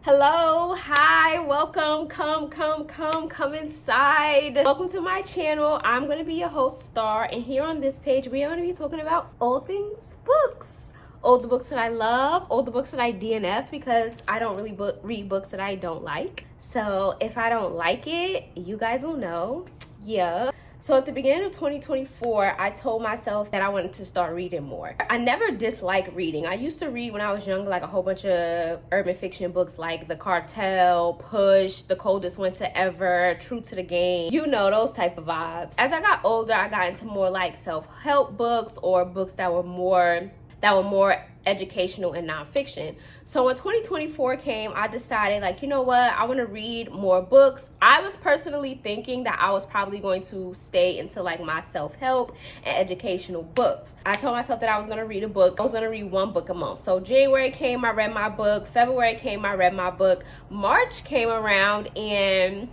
Hello, hi, welcome, come inside. Welcome to my channel. I'm gonna be your host, Star, and here on this page, we are gonna be talking about all things books. All the books that I love, all the books that I DNF because I don't really read books that I don't like. So if I don't like it, you guys will know, yeah. So at the beginning of 2024, I told myself that I wanted to start reading more. I never disliked reading. I used to read when I was younger, like a whole bunch of urban fiction books like The Cartel, Push, The Coldest Winter Ever, True to the Game, you know, those type of vibes. As I got older, I got into more like self-help books or books that were more educational and nonfiction. So when 2024 came, I decided, like, you know what, I want to read more books. I was personally thinking that I was probably going to stay into like my self-help and educational books. I told myself that I was going to read a book. I was going to read one book a month. So January came, I read my book. February came, I read my book. March came around and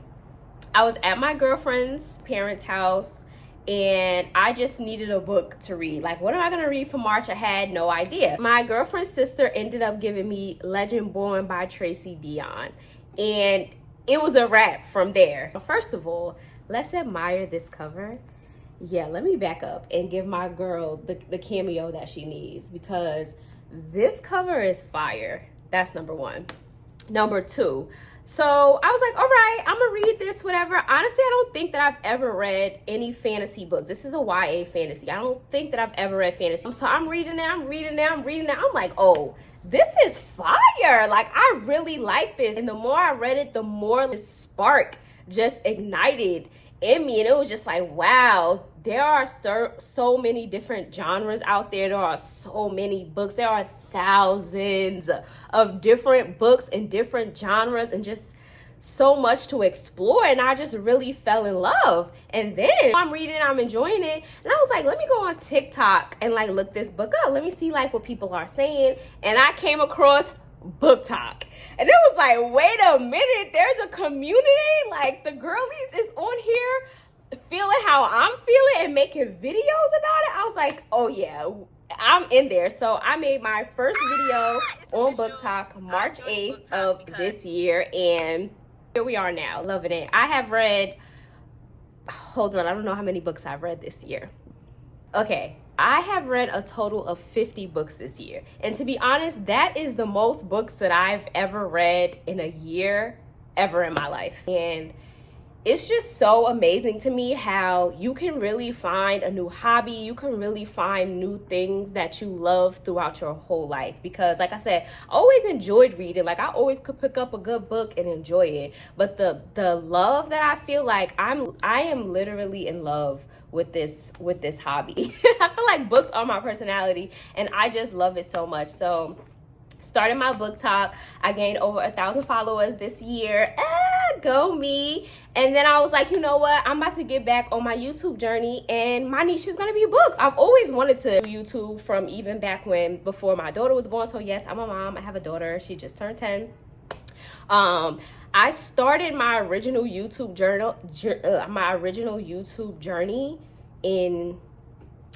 I was at my girlfriend's parents' house and I just needed a book to read. Like, what am I gonna read for March? I had no idea. My girlfriend's sister ended up giving me Legend Born by Tracy Deonn, and it was a wrap from there. First of all, let's admire this cover. Yeah, let me back up and give my girl the cameo that she needs, because this cover is fire. That's number one. Number two, so I was like, all right, I'm gonna read this, whatever. Honestly, I don't think that I've ever read any fantasy book. This is a YA fantasy. I don't think that I've ever read fantasy. So I'm reading it. I'm like, oh, this is fire. Like, I really like this. And the more I read it, the more this spark just ignited in me. And it was just like, wow, there are so many different genres out there. There are so many books. There are thousands of different books in different genres and just so much to explore, and I just really fell in love. And then I'm reading, I'm enjoying it, and I was like, let me go on TikTok and like look this book up. Let me see like what people are saying. And I came across Book Talk, and it was like, wait a minute, there's a community. Like, the girlies is on here feeling how I'm feeling and making videos about it. I was like, oh yeah, I'm in there. So I made my first video on Book Talk March 8th of this year, and here we are now, loving it. I have read, hold on, I don't know how many books I've read this year. Okay, I have read a total of 50 books this year. And to be honest, that is the most books that I've ever read in a year ever in my life. And it's just so amazing to me how you can really find a new hobby. You can really find new things that you love throughout your whole life. Because like I said, I always enjoyed reading. Like, I always could pick up a good book and enjoy it. But the love that I feel like I am literally in love with this hobby. I feel like books are my personality, and I just love it so much. So started my Book Talk. I gained over 1,000 followers this year. Go me. And then I was like, you know what, I'm about to get back on my YouTube journey, and my niche is gonna be books. I've always wanted to do YouTube from even back before my daughter was born. So yes, I'm a mom. I have a daughter. She just turned 10. I started my original YouTube journey in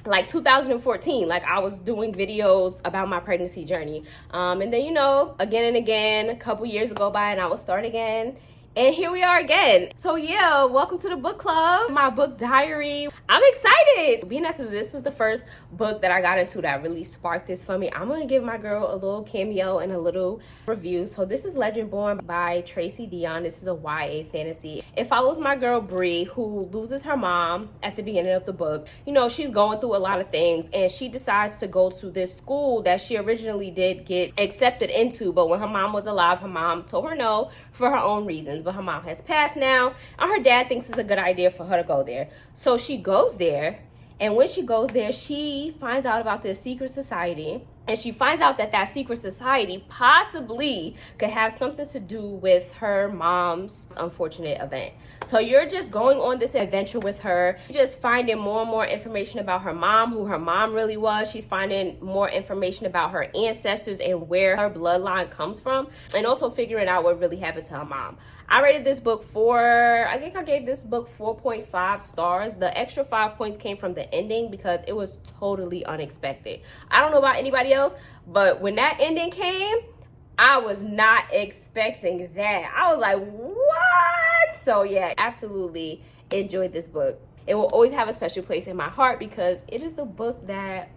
like 2014. Like, I was doing videos about my pregnancy journey, and then, you know, again and again, a couple years go by and I will start again, and here we are again. So yeah, welcome to the book club, my book diary. I'm excited. Being that this was the first book that I got into that really sparked this for me, I'm gonna give my girl a little cameo and a little review. So this is Legend Born by Tracy Deonn. This is a YA fantasy. It follows my girl Bree, who loses her mom at the beginning of the book. You know, she's going through a lot of things, and she decides to go to this school that she originally did get accepted into, but when her mom was alive, her mom told her no for her own reasons. But her mom has passed now, and her dad thinks it's a good idea for her to go there. So she goes there, and when she goes there, she finds out about this secret society, and she finds out that that secret society possibly could have something to do with her mom's unfortunate event. So you're just going on this adventure with her, just finding more and more information about her mom, who her mom really was. She's finding more information about her ancestors and where her bloodline comes from, and also figuring out what really happened to her mom. I rated this book I think I gave this book 4.5 stars. The extra 5 points came from the ending because it was totally unexpected. I don't know about anybody else, but when that ending came, I was not expecting that. I was like, what? So yeah, absolutely enjoyed this book. It will always have a special place in my heart because it is the book that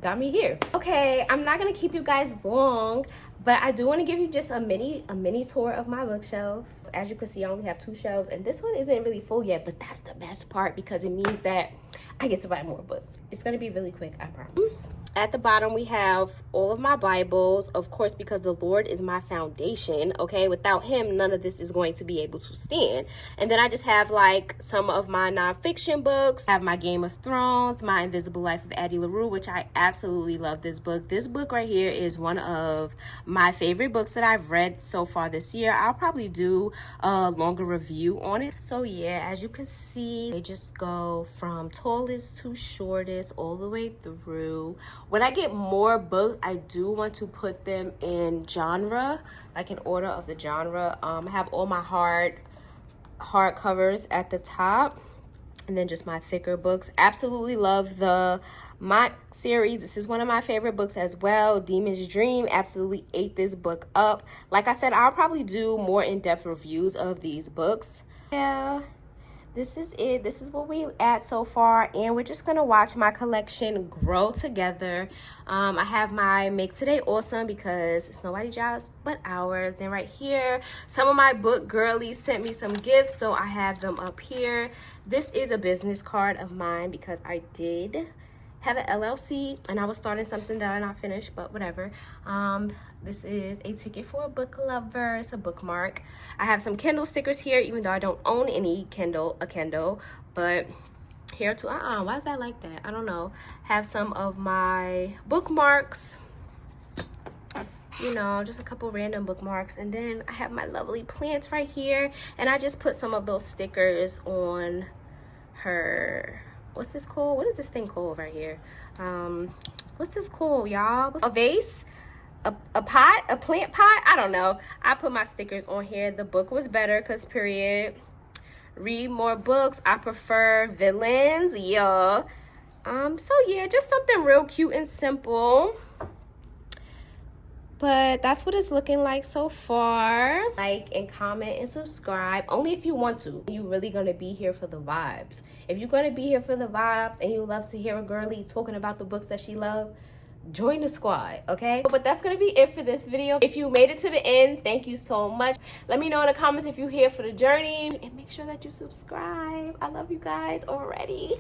got me here. Okay, I'm not gonna keep you guys long, but I do want to give you just a mini tour of my bookshelf. As you can see, I only have 2 shelves, and this one isn't really full yet, but that's the best part because it means that I get to buy more books. It's gonna be really quick, I promise. At the bottom, we have all of my Bibles, of course, because the Lord is my foundation, okay? Without him, none of this is going to be able to stand. And then I just have like some of my nonfiction books. I have my Game of Thrones, My Invisible Life of Addie LaRue, which I absolutely love this book. This book right here is one of my favorite books that I've read so far this year. I'll probably do a longer review on it. So yeah, as you can see, they just go from tallest to shortest all the way through. When I get more books, I do want to put them in genre, like in order of the genre. I have all my hardcovers at the top, and then just my thicker books. Absolutely love the Mott series. This is one of my favorite books as well. Demon's Dream, absolutely ate this book up. Like I said, I'll probably do more in-depth reviews of these books. Yeah. This is it. This is what we at so far, and we're just gonna watch my collection grow together. I have my Make Today Awesome because it's nobody's jobs but ours. Then right here, some of my book girlies sent me some gifts, so I have them up here. This is a business card of mine because I did have an LLC and I was starting something that I not finished, but whatever. This is a ticket for a book lover. It's a bookmark. I have some Kindle stickers here, even though I don't own any Kindle, but here too. Why is that like that? I don't know. Have some of my bookmarks, you know, just a couple random bookmarks. And then I have my lovely plants right here, and I just put some of those stickers on her. What's this called? What is this thing called right here? What's this called, y'all? A vase? A pot? A plant pot? I don't know. I put my stickers on here. The book was better because period. Read more books. I prefer villains. Yeah. So yeah, just something real cute and simple. But that's what it's looking like so far. Like and comment and subscribe, only if you want to. You're really gonna be here for the vibes. If you're gonna be here for the vibes and you love to hear a girly talking about the books that she loves, join the squad, okay? But that's gonna be it for this video. If you made it to the end, thank you so much. Let me know in the comments if you're here for the journey, and make sure that you subscribe. I love you guys already.